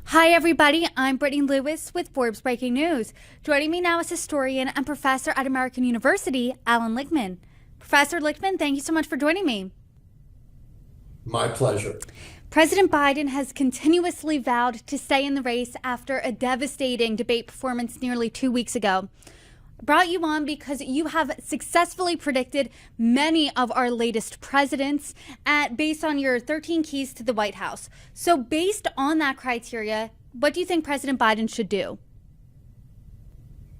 Hi, everybody. I'm Brittany Lewis with Forbes Breaking News. Joining me now is historian and professor at American University, Allan Lichtman. Professor Lichtman, thank you so much for joining me. My pleasure. President Biden has continuously vowed to stay in the race after a devastating debate performance nearly 2 weeks ago. I brought you on because you have successfully predicted many of our latest presidents based on your 13 keys to the White House. So based on that criteria, what do you think President Biden should do?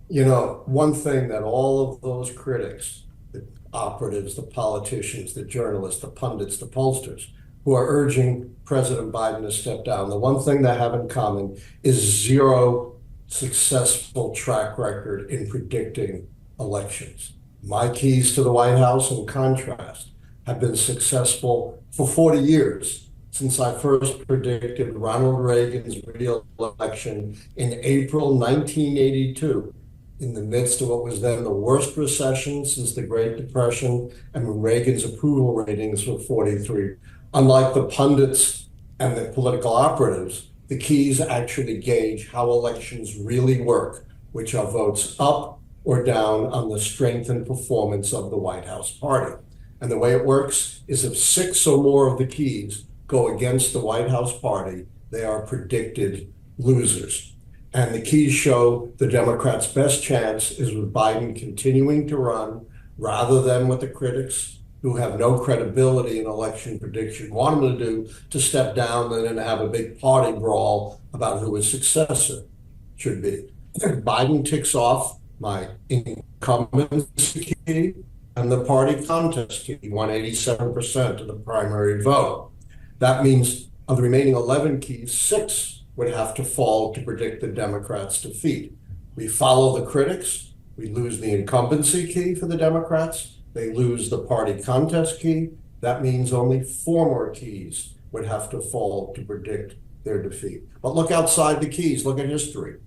You know, one thing that all of those critics, the operatives, the politicians, the journalists, the pundits, the pollsters, who are urging President Biden to step down, the one thing they have in common is zero successful track record in predicting elections. My keys to the White House, in contrast, have been successful for 40 years since I first predicted Ronald Reagan's re-election in April 1982, in the midst of what was then the worst recession since the Great Depression, and when Reagan's approval ratings were 43. Unlike the pundits and the political operatives, the keys actually gauge how elections really work, which are votes up or down on the strength and performance of the White House party. And the way it works is if 6 or more of the keys go against the White House party, they are predicted losers. And the keys show the Democrats' best chance is with Biden continuing to run rather than what the critics who have no credibility in election prediction want him to do, to step down and then have a big party brawl about who his successor should be. Biden ticks off my incumbency key and the party contest key. He won 87% of the primary vote. That means of the remaining 11 keys, 6 would have to fall to predict the Democrats' defeat. We follow the critics. We lose the incumbency key for the Democrats. They lose the party contest key. That means only 4 more keys would have to fall to predict their defeat. But look outside the keys, look at history.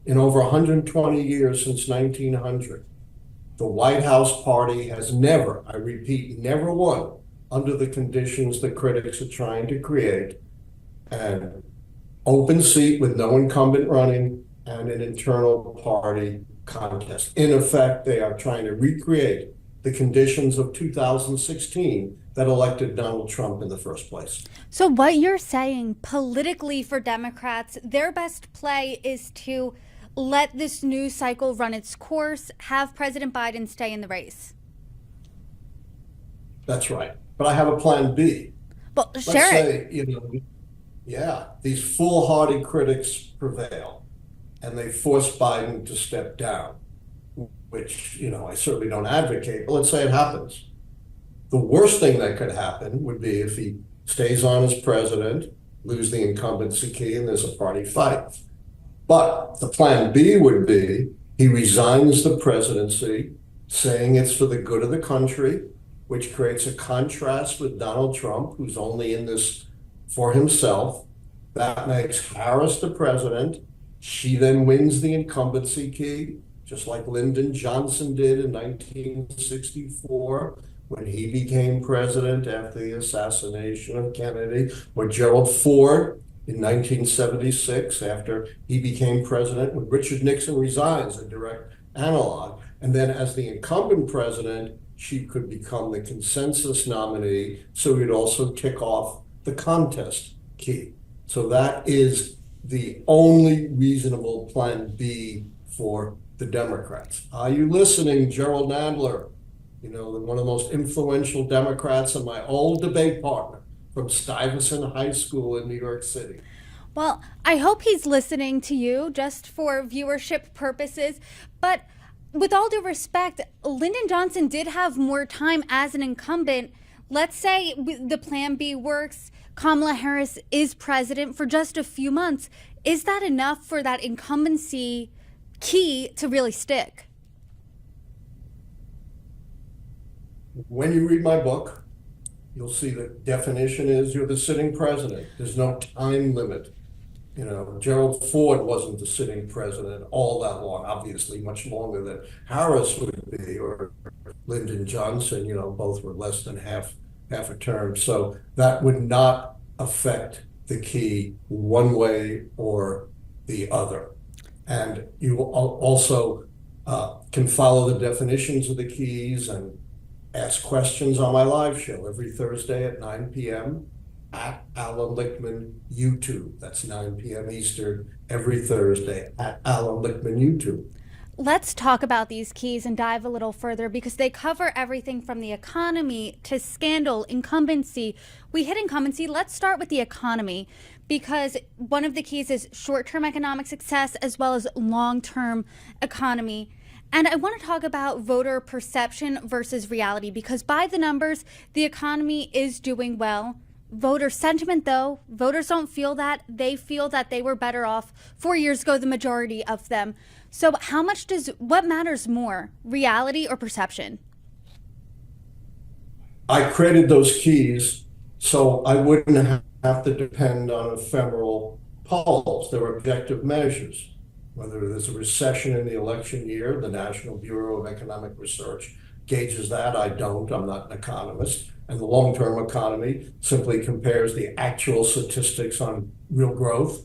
In over 120 years since 1900, the White House party has never, I repeat, never won under the conditions the critics are trying to create: an open seat with no incumbent running and an internal party contest. In effect, they are trying to recreate the conditions of 2016 that elected Donald Trump in the first place. So what you're saying politically for Democrats, their best play is to let this news cycle run its course, have President Biden stay in the race. That's right. But I have a plan B. Well, Let's share say, it. these foolhardy critics prevail and they force Biden to step down, which, I certainly don't advocate, but let's say it happens. The worst thing that could happen would be if he stays on as president, lose the incumbency key, and there's a party fight. But the plan B would be he resigns the presidency, saying it's for the good of the country, which creates a contrast with Donald Trump, who's only in this for himself. That makes Harris the president. She then wins the incumbency key, just like Lyndon Johnson did in 1964 when he became president after the assassination of Kennedy, or Gerald Ford in 1976 after he became president when Richard Nixon resigns, a direct analog. And then as the incumbent president, she could become the consensus nominee, so he'd also tick off the contest key. So that is the only reasonable plan B for the Democrats. Are you listening, Gerald Nadler? One of the most influential Democrats and my old debate partner from Stuyvesant High School in New York City. Well, I hope he's listening to you just for viewership purposes. But with all due respect, Lyndon Johnson did have more time as an incumbent. Let's say the plan B works. Kamala Harris is president for just a few months. Is that enough for that incumbency key to really stick? When you read my book, you'll see the definition is you're the sitting president. There's no time limit. Gerald Ford wasn't the sitting president all that long, obviously much longer than Harris would be, or Lyndon Johnson, both were less than half a term. So that would not affect the key one way or the other. And you also can follow the definitions of the keys and ask questions on my live show every Thursday at 9 p.m. at Allan Lichtman YouTube. That's 9 p.m. Eastern every Thursday at Allan Lichtman YouTube. Let's talk about these keys and dive a little further because they cover everything from the economy to scandal, incumbency. We hit incumbency. Let's start with the economy because one of the keys is short-term economic success as well as long-term economy. And I want to talk about voter perception versus reality because by the numbers, the economy is doing well. Voter sentiment, though, voters don't feel that. They feel that they were better off 4 years ago, the majority of them. So what matters more, reality or perception? I created those keys so I wouldn't have to depend on ephemeral polls. They're objective measures. Whether there's a recession in the election year, the National Bureau of Economic Research gauges that. I don't. I'm not an economist. And the long-term economy simply compares the actual statistics on real growth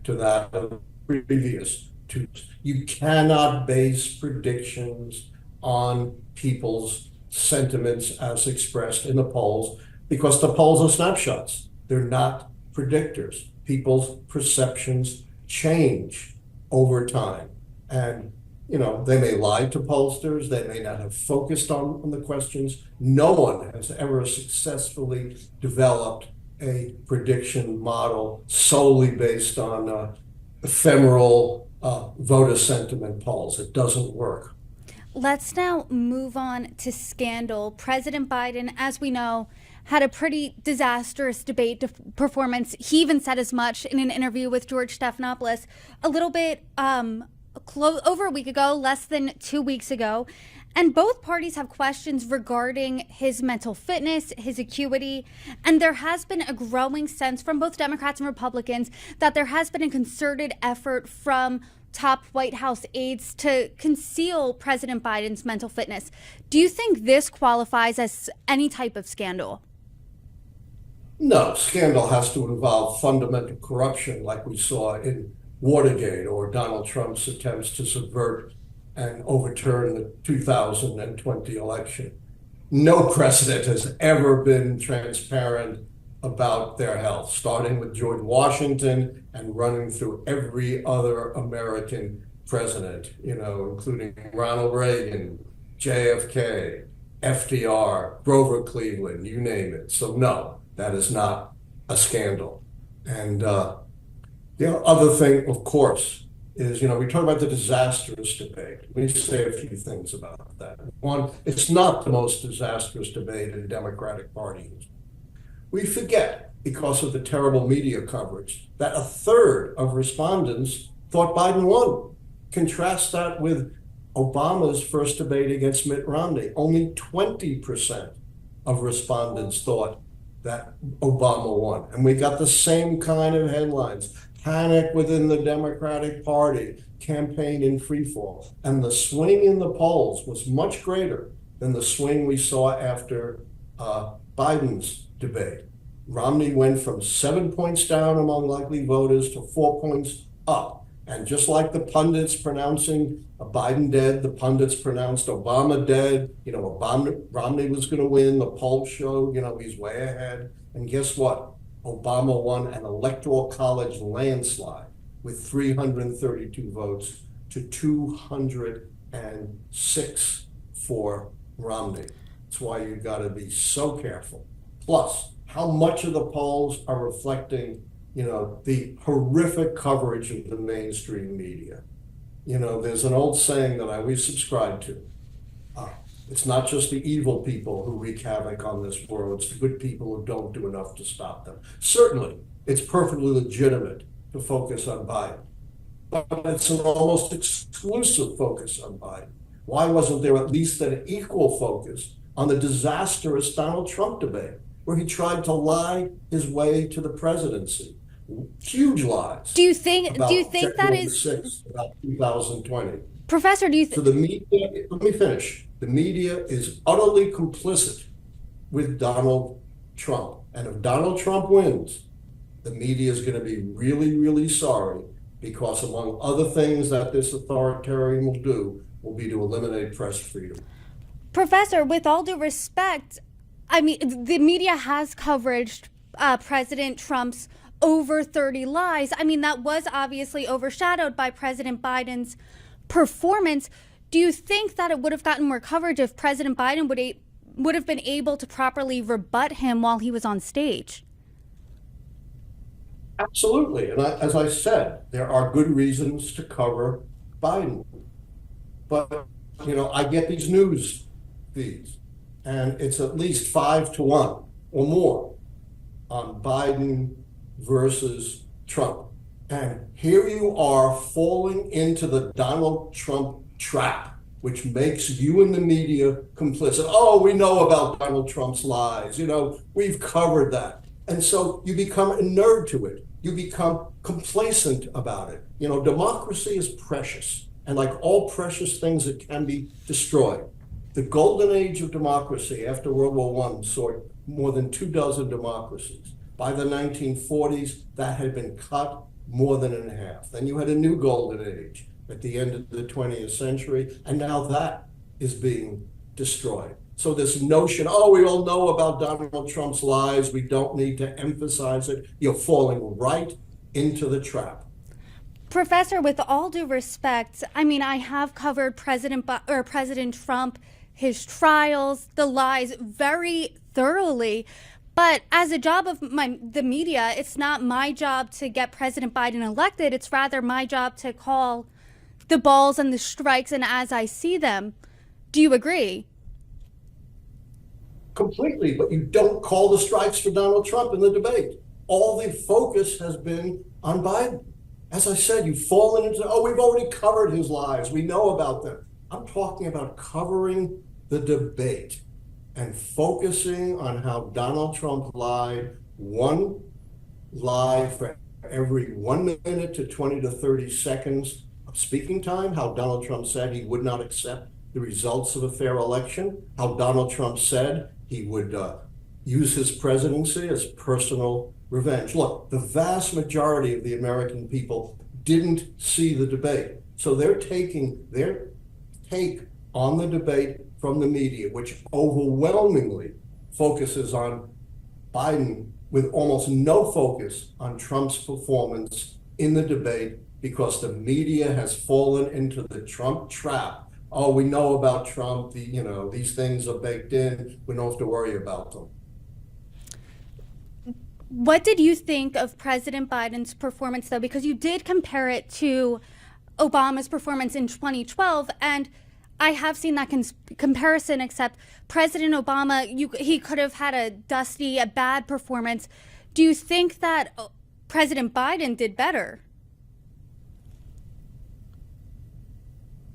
to that of previous two. You cannot base predictions on people's sentiments as expressed in the polls because the polls are snapshots. They're not predictors. People's perceptions change over time. And they may lie to pollsters. They may not have focused on the questions. No one has ever successfully developed a prediction model solely based on ephemeral voter sentiment polls. It doesn't work. Let's now move on to scandal. President Biden, as we know, had a pretty disastrous debate performance. He even said as much in an interview with George Stephanopoulos a little bit over a week ago, less than 2 weeks ago. And both parties have questions regarding his mental fitness, his acuity, and there has been a growing sense from both Democrats and Republicans that there has been a concerted effort from top White House aides to conceal President Biden's mental fitness. Do you think this qualifies as any type of scandal? No, scandal has to involve fundamental corruption like we saw in Watergate or Donald Trump's attempts to subvert and overturn the 2020 election. No president has ever been transparent about their health, starting with George Washington and running through every other American president, including Ronald Reagan, JFK, FDR, Grover Cleveland, you name it. So no, that is not a scandal. And the other thing, of course, is, we talk about the disastrous debate. Let me say a few things about that. One, it's not the most disastrous debate in Democratic Party history. We forget, because of the terrible media coverage, that a third of respondents thought Biden won. Contrast that with Obama's first debate against Mitt Romney. Only 20% of respondents thought that Obama won. And we got the same kind of headlines. Panic within the Democratic Party, campaign in freefall. And the swing in the polls was much greater than the swing we saw after Biden's debate. Romney went from 7 points down among likely voters to 4 points up. And just like the pundits pronouncing Biden dead, the pundits pronounced Obama dead. Romney was going to win. The polls showed, he's way ahead. And guess what? Obama won an electoral college landslide with 332 votes to 206 for Romney. That's why you got to be so careful. Plus, how much of the polls are reflecting, the horrific coverage of the mainstream media. There's an old saying that I always subscribe to. It's not just the evil people who wreak havoc on this world, it's the good people who don't do enough to stop them. Certainly, it's perfectly legitimate to focus on Biden, but it's an almost exclusive focus on Biden. Why wasn't there at least an equal focus on the disastrous Donald Trump debate, where he tried to lie his way to the presidency? Huge lies. Do you think that is about 2020? Professor, do you So the media, let me finish. The media is utterly complicit with Donald Trump. And if Donald Trump wins, the media is going to be really, really sorry, because among other things that this authoritarian will do will be to eliminate press freedom. Professor, with all due respect, I mean, the media has coverage President Trump's over 30 lies. I mean, that was obviously overshadowed by President Biden's performance. Do you think that it would have gotten more coverage if President Biden would have been able to properly rebut him while he was on stage? Absolutely. And as I said, there are good reasons to cover Biden. But, I get these news feeds, and it's at least 5-1 or more on Biden versus Trump. And here you are falling into the Donald Trump trap, which makes you and the media complicit. Oh, we know about Donald Trump's lies. We've covered that. And so you become inured to it. You become complacent about it. Democracy is precious. And like all precious things, it can be destroyed. The golden age of democracy after World War I saw more than 24 democracies. By the 1940s, that had been cut more than in half. Then you had a new golden age at the end of the 20th century, and now that is being destroyed. So this notion, we all know about Donald Trump's lies, we don't need to emphasize it, you're falling right into the trap. Professor, with all due respect, I mean, I have covered President Trump, his trials, the lies very thoroughly. But as a job of the media, it's not my job to get President Biden elected. It's rather my job to call the balls and the strikes and as I see them. Do you agree? Completely, but you don't call the strikes for Donald Trump in the debate. All the focus has been on Biden. As I said, you've fallen into, we've already covered his lies. We know about them. I'm talking about covering the debate and focusing on how Donald Trump lied, one lie for every 1 minute to 20 to 30 seconds of speaking time, how Donald Trump said he would not accept the results of a fair election, how Donald Trump said he would use his presidency as personal revenge. Look, the vast majority of the American people didn't see the debate. So they're taking their take on the debate from the media, which overwhelmingly focuses on Biden with almost no focus on Trump's performance in the debate, because the media has fallen into the Trump trap. We know about Trump, these things are baked in, we don't have to worry about them. What did you think of President Biden's performance, though? Because you did compare it to Obama's performance in 2012, and I have seen that comparison, except President Obama, he could have had a bad performance. Do you think that President Biden did better?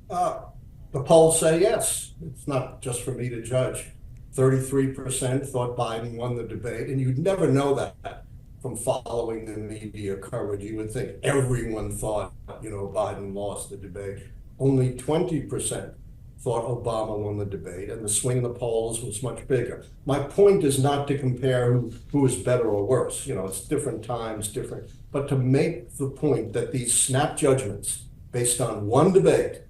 The polls say yes. It's not just for me to judge. 33% thought Biden won the debate, and you'd never know that from following the media coverage. You would think everyone thought, Biden lost the debate. Only 20% thought Obama won the debate, and the swing in the polls was much bigger. My point is not to compare who is better or worse. It's different times, different. But to make the point that these snap judgments based on one debate,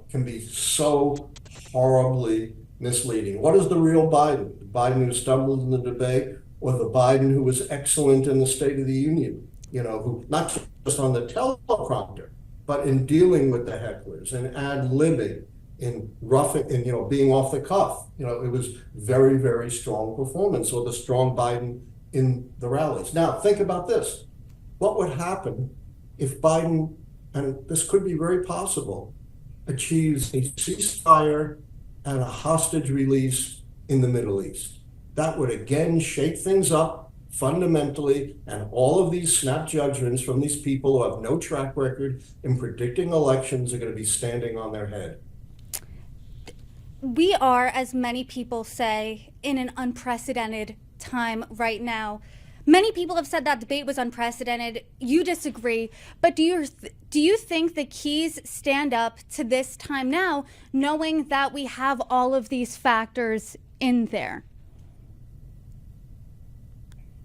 can be so horribly misleading. What is the real Biden? The Biden who stumbled in the debate, or the Biden who was excellent in the State of the Union? Who not just on the teleprompter, but in dealing with the hecklers and ad-libbing, in roughing, and being off the cuff. It was very, very strong performance, or the strong Biden in the rallies. Now, think about this. What would happen if Biden, and this could be very possible, achieves a ceasefire and a hostage release in the Middle East? That would again shake things up fundamentally, and all of these snap judgments from these people who have no track record in predicting elections are going to be standing on their head. We are, as many people say, in an unprecedented time right now. Many people have said that debate was unprecedented. You disagree, but do you think the keys stand up to this time now, knowing that we have all of these factors in there?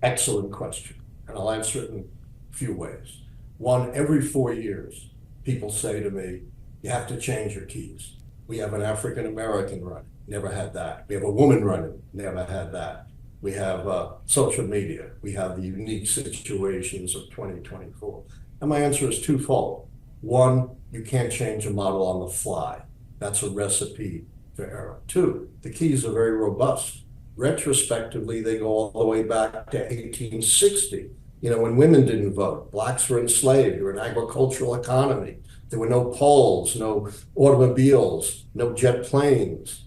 Excellent question. And I'll answer it in a few ways. One, every 4 years, people say to me, you have to change your keys. We have an African American running, never had that. We have a woman running, never had that. We have social media. We have the unique situations of 2024. And my answer is twofold. One, you can't change a model on the fly. That's a recipe for error. Two, the keys are very robust. Retrospectively, they go all the way back to 1860. When women didn't vote, blacks were enslaved. You were an agricultural economy. There were no poles, no automobiles, no jet planes.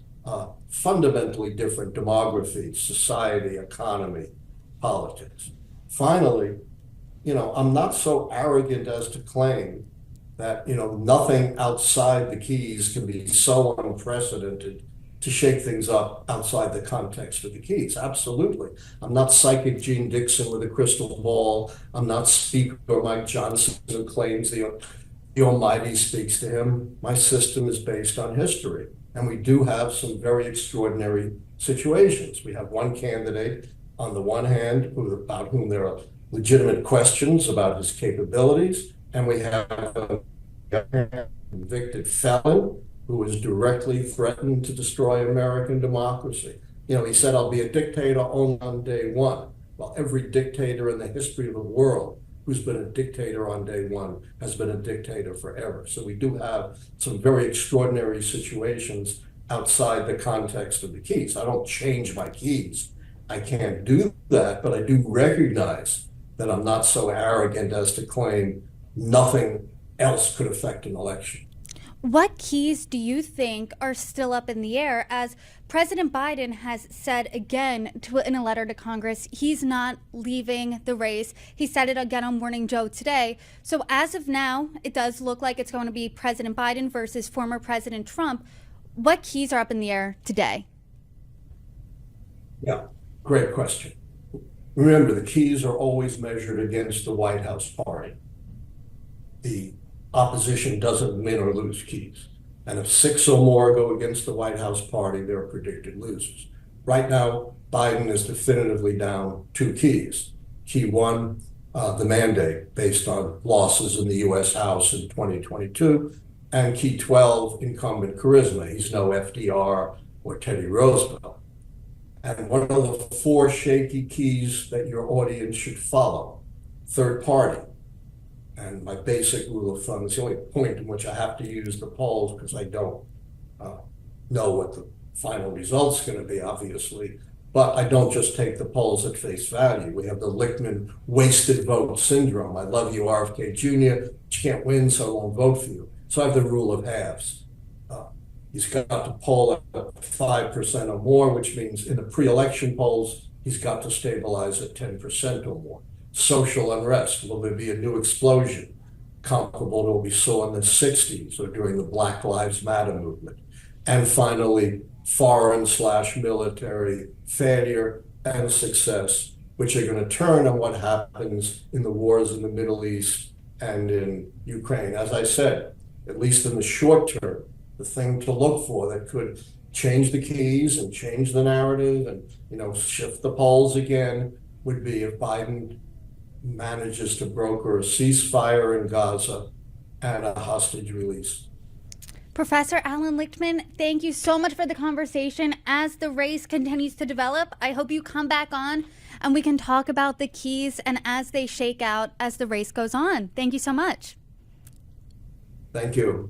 Fundamentally different demography, society, economy, politics. Finally, I'm not so arrogant as to claim that, nothing outside the keys can be so unprecedented to shake things up outside the context of the keys. Absolutely. I'm not psychic Gene Dixon with a crystal ball. I'm not Speaker Mike Johnson who claims the Almighty speaks to him. My system is based on history. And we do have some very extraordinary situations. We have one candidate on the one hand about whom there are legitimate questions about his capabilities, and we have a convicted felon who has directly threatened to destroy American democracy. He said, I'll be a dictator only on day one. Well, every dictator in the history of the world who's been a dictator on day one has been a dictator forever. So we do have some very extraordinary situations outside the context of the keys. I don't change my keys. I can't do that, but I do recognize that I'm not so arrogant as to claim nothing else could affect an election. What keys do you think are still up in the air? As President Biden has said again in a letter to Congress, he's not leaving the race. He said it again on Morning Joe today. So as of now, it does look like it's going to be President Biden versus former President Trump. What keys are up in the air today? Yeah, great question. Remember, the keys are always measured against the White House party. The opposition doesn't win or lose keys. And if 6 or more go against the White House party, they're predicted losers. Right now, Biden is definitively down 2 keys. Key 1, the mandate based on losses in the U.S. House in 2022, and key 12, incumbent charisma. He's no FDR or Teddy Roosevelt. And one of the 4 shaky keys that your audience should follow, third party. And my basic rule of thumb is the only point in which I have to use the polls because I don't know what the final result's going to be, obviously. But I don't just take the polls at face value. We have the Lichtman wasted vote syndrome. I love you, RFK Jr., but you can't win, so I won't vote for you. So I have the rule of halves. He's got to poll at 5% or more, which means in the pre-election polls, he's got to stabilize at 10% or more. Social unrest, will there be a new explosion comparable to what we saw in the 60s or during the Black Lives Matter movement? And finally, foreign/military failure and success, which are going to turn on what happens in the wars in the Middle East and in Ukraine. As I said, at least in the short term, the thing to look for that could change the keys and change the narrative and shift the polls again would be if Biden manages to broker a ceasefire in Gaza and a hostage release. Professor Allan Lichtman, thank you so much for the conversation. As the race continues to develop, I hope you come back on and we can talk about the keys and as they shake out as the race goes on. Thank you so much. Thank you.